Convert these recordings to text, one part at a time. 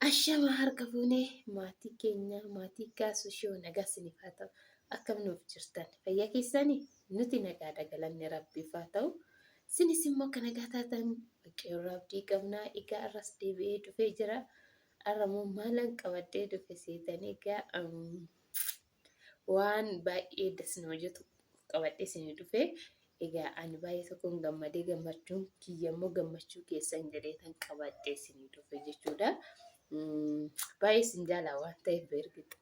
Ashama harka fuunee maatii keenya maatii kaasuu shoo nagaa isiniif haa ta'u akkam nuuf jirtan fayyaa keessanii nuti nagaadha galanni rabbiif haa ta'u sinis immoo akka nagaa taatan waaqayyoon abdii qabnaa egaa arras deebi'ee dhufee jira arramoo maalan qabadhee dhufe seetan egaa waan baay'ee dasna hojjetu qabadhee isinii dhufe egaa ani baay'ee tokkoon gammadee gammachuun kiyyammoo gammachuu keessan jedhee tan qabadhee isinii dhufe jechuudha. Baay'ee sin jaalaa waan ta'eef beergita.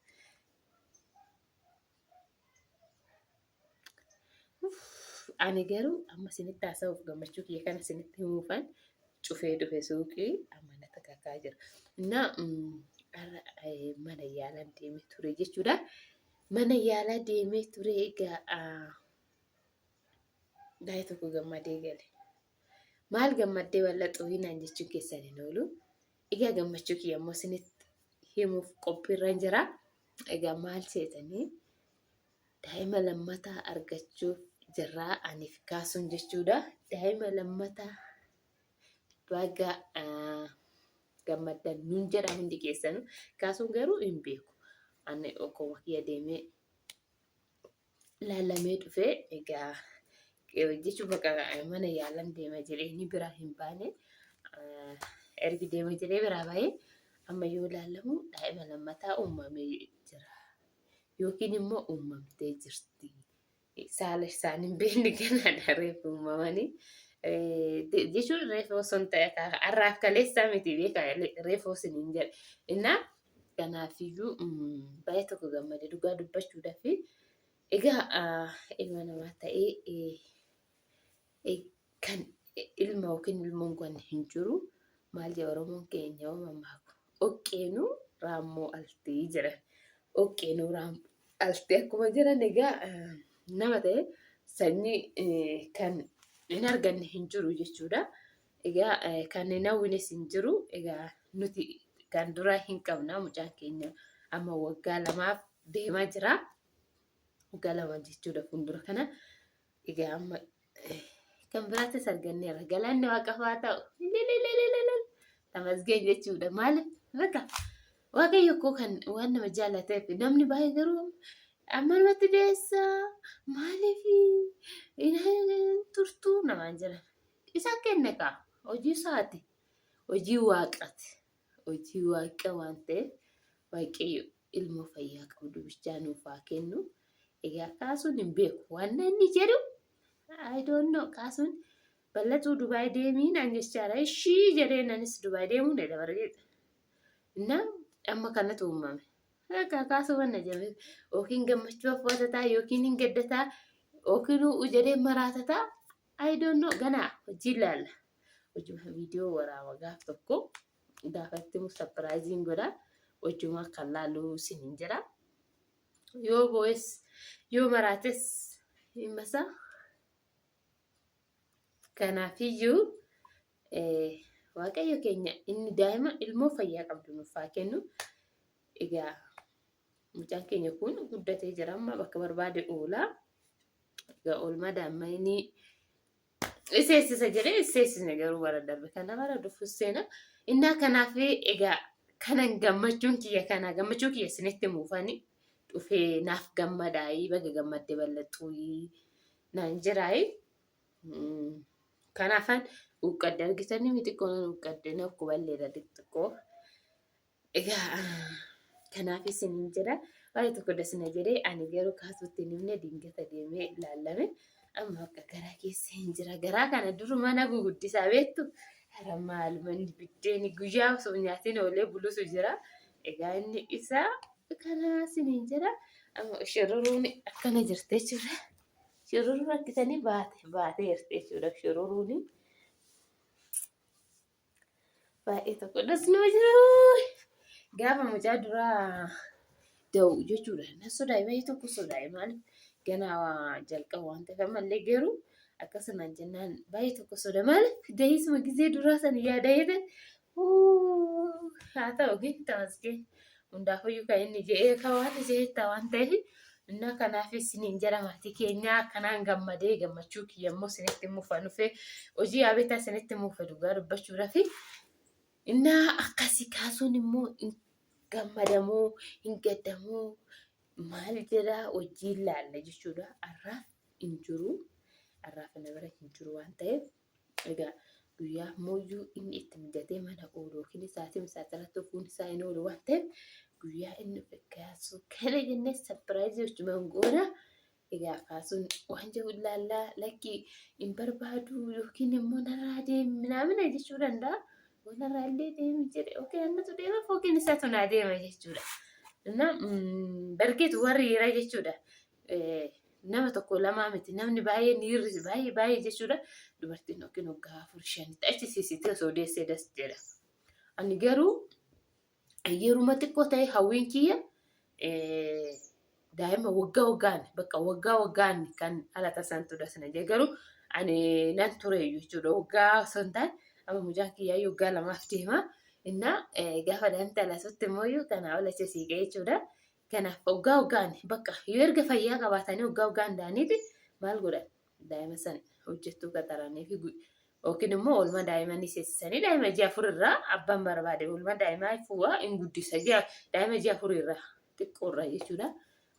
Ani garuu amma isinitti haasa'uuf gammachuu kiyya kana isinitti himuufan cufee dhufe suuqii amma natti kakaa jira. Innaa mana yaalaa deemee ture jechuudha. Mana yaalaa deemee ture egaa baay'ee tokko gammadee gale. Maal gammaddee bal'axuu hinaan jechuun keessan hin oolu. Egaa gammachuu kiyya ammoo isinitti himuuf qophiirra jira. Egaa maal seetanii daa'ima lammataa argachuuf jirraa aniif kaasuun jechuudha. Daa'ima lammataa baga gammaddan nuun jedha hundi keessanuu kaasuun garuu hin beeku. Ani okkoma kiyya deemee laalamee dhufee egaa jechuun bakka mana yaalan deema jedhee biraa hin baane. Ergi deema jedhee biraa baay'ee amma yoo laalamu daa'ima lammataa uumamee jira yookiin immoo uumamtee jirti. Saala isaan hin beekne kanaadha reefu uumamanii jechuun reefu osoo hin ta'e har'aaf kaleessaa miti beekaa reefu osiniin jedhe. Innaa kanaafiyyuu baay'ee tokko gammadee dhugaa dubbachuudhaaf egaa ilma namaa ta'ee kan ilma yookiin ilmoon kun hin jiru. Maal jedha Oromoon keenya mamaaku oqqeenuu raammoo altii jedhan. Oqqeenuu raammoo altii akkuma jiran egaa nama ta'e sanyii kan hin arganne hin jiru jechuudha. Egaa kan hin hawwines hin jiru. Egaa nuti kan duraa hin qabna mucaan keenya amma waggaa lamaaf deemaa jira. Waggaa lama jechuudha fuuldura kana. Egaa amma kan biraattis arganneerra galanni waaqaaf haa ta'u. Tamasgeen jechuudha. Maaliif bakka waaqayyo koo kan waan nama jaalateef namni baay'ee garuu ammanumatti deessaa maaliif turtuu namaan jiran. Isa kenne kaa hojii isaati. Hojii waaqati. Hojii waaqa waan ta'eef waaqayyo ilmoo fayyaa qabdu bichaa nuuf haa kennu. Egaa kaasuun hin beeku waan inni jedhu I don't know kaasuun. Bal'atuu Dubaay deemii naan jechaadha. Ishii jedheen anis Dubaay deemuu ni dabarreedha. Innaa amma kanatu uumame. Akka kaasuu wanna jedhame yookiin gammachuu afootataa yookiin hin gaddataa yookiin jedhee maraatataa I don't know ganaa hojii ilaalla. Hojii viidiyoo waraaba gaaf tokko gaafatti sapiraayiziin godha. Hojii kan laaluu sinin jira. Yoo bo'es yoo maraates himasa. Kanaafiyyuu waaqayyo keenya inni daa'ima ilmoo fayyaa qabdu nuuf haa kennu. Egaa mucaan keenya kun guddatee jira amma bakka barbaade oolaa. Egaa oolmaa daa'immanii iseessisa jedhee iseessisne garuu bara darbe kana bara dhufuus seena. Innaa kanaaf egaa kanan gammachuun kiyya kana gammachuu kiyya isinitti muufani dhufee naaf gammadaayii baga gammaddee bal'axuu naan jiraayi. Kanaafan uqqadde argitanii miti koon uqqadde na kuballeedha xiqqoo. Egaa kanaaf isiniin jedha baay'ee tokko dasna jedhee ani garuu kaasuutti nimne dingata deemee laalame amma akka garaa keessa hin jira. Garaa kana duruma na guguddisaa beektu hara maal manni biddeeni guyyaa osoo nyaatiin oolee bulusu jira. Egaa inni isaa kana isiniin jedha amma shirruun akkana jirte jechuudha. Shirruu rakkisanii baatee jirti jechuudha. Shirruun baay'ee tokko dasnoo jiru. Gaafa mucaa duraa da'u jechuudha. Na sodaayee baay'ee tokko sodaayee maaliif ganaa jalqaba waan ta'eef ammallee garuu akkasumaan jennaan baay'ee tokko soda maaliif daa'isuma gisee duraa sana yaada'ee haa ta'u gin tamasgeen hundaafayyuu kan inni jedhee kawaati jeetta waan ta'eef. Innaa kanaaf isiniin jedha maatii keenyaa kanaan gammadee gammachuu kiyya immoo isinitti muufaa dhufee hojii yaabeetaa isinitti muufa dhugaa dubbachuudhaaf innaa akkasii kaasuu kaasuun immoo gammadamoo hin gaddamoo maal jedhaa hojii ilaalla jechuudha. Har'aaf hin jiru. Har'aaf na bira hin jiru waan ta'eef egaa guyyaa mooyyuu inni itti midatee mana oolu yookiin isaatiin irratti ofuun isaa hin oolu waan ta'eef guyyaa inni fakkaasu kana jennee sapiraayizii jechuun goona. Egaa kaasuun waan jiru ilaallaa lakkii hin barbaadu yookiin immoo narraa deemi minaamina jechuu danda'a. Narraa illee deemi jedhe yookiin annatu deema yookiin isaatu naa deema jechuudha. Barkeetu warri dhiiraa jechuudha. Nama tokko lamaa miti namni baay'een dhiirri baay'ee jechuudha. Dubartiin yookiin waggaa 4-5 achisiisitee osoo deessee das jedha. Ani garuu yeruma xiqqoo ta'e hawwiin kiyya daa'ima waggaa waggaan kan dhalata santu dasna jee garuu ani nan ture jechuudha. Waggaa osoo hin taane amma mucaan kiyyaa waggaa 2 deema. Inna gaafa daa'imta lasootti immoo kanaa ol achi siiqee jechuudha. Kanaaf waggaan bakka yoo erga fayyaa qabaatanii waggaan daaniiti maal godhan daa'ima sana hojjettuu qaxaranii fi yookiin immoo oolmaa daa'imanii seessisanii daa'ima ji'a 4 irraa abbaan barbaade oolmaa daa'imaa fuudhaa hin guddisa daa'ima ji'a 4 irraa xiqqoo irraa jechuudha.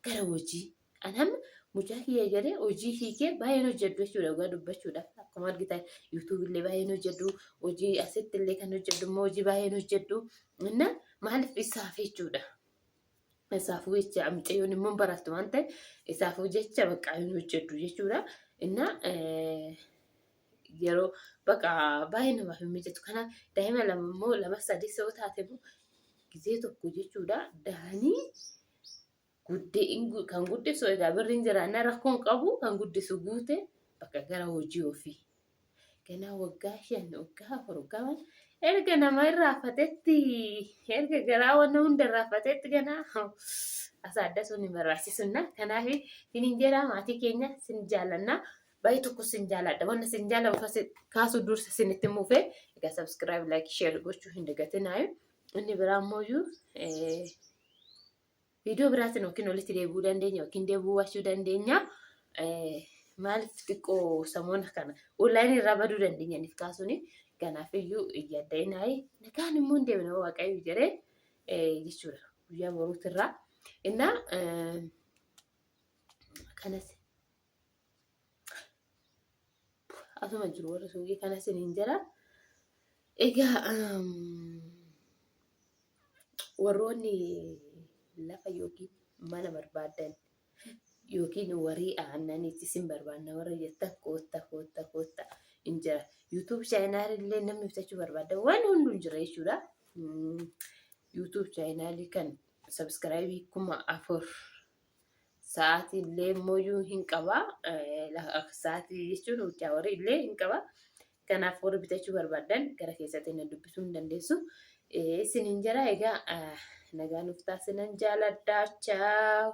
Gara hojii anam mucaa kiyya jedhee hojii hiikee baay'een hojjedhu jechuudha. Dhugaa dubbachuudhaaf akkuma argitan yuutuub illee baay'een hojjedhu hojii asitti illee kan hojjedhu immoo hojii baay'een hojjedhu inna maaliif isaaf jechuudha. Isaafuu jecha mucayyoon immoo barattu waan ta'eef isaafuu jecha bakka hin hojjedhu jechuudha. Inna yeroo bakka baay'ee namaaf hin mijatu. Kanaaf daa'ima lama immoo 2-3 yoo taate gizee tokko jechuudha. Daanii kan guddisu egaa birriin jiraanna rakkoon qabu kan guddisu guute bakka gara hojii ofii. Ganaa waggaa 5 waggaa 4 waggaa erga nama irraafatetti erga garaa wanna hunda irraafatetti ganaa asaadda sun hin barbaachisna. Kanaaf sinin jedhaa maatii keenya sin jaallanna. Baay'ee tokko sin jaalladha. Wanna sin jaalamu kaasuu dursa sinitti muufee egaa subscribe like share gochuu hin dagatinaa. Inni biraa immoo viidiyoo biraatiin yookiin walitti deebi'uu dandeenya yookiin deebi'uu waachuu dandeenya. Maaliif xiqqoo samoona kana onlaayinii irraa baduu dandeenyaniif kaasuuni. Kanaaf iyyuu yaaddaa'inaayi nagaan immoo hin deemne waaqayyo jedhee jechuudha. Guyyaa boruutirraa innaa kanas asuma jiru warra suuqii kanas hin jira. Egaa warroonni lafa yookiin mana barbaadan yookiin warii aannaniitti sin barbaadna warra jettan koota hin jira. YouTube channel illee namni bitachuu barbaada waan hundu hin jira jechuudha. YouTube channel kan subscribe 4,000 sa'aatii illee mooyyuu hin qaba. Sa'aatii jechuun hojjaa warii illee hin qaba. Kanaaf warri bitachuu barbaadan gara keessatti na dubbisuu hin dandeessu. Isin hin jira egaa nagaan uftaa sinan jaaladhaa. Ciao.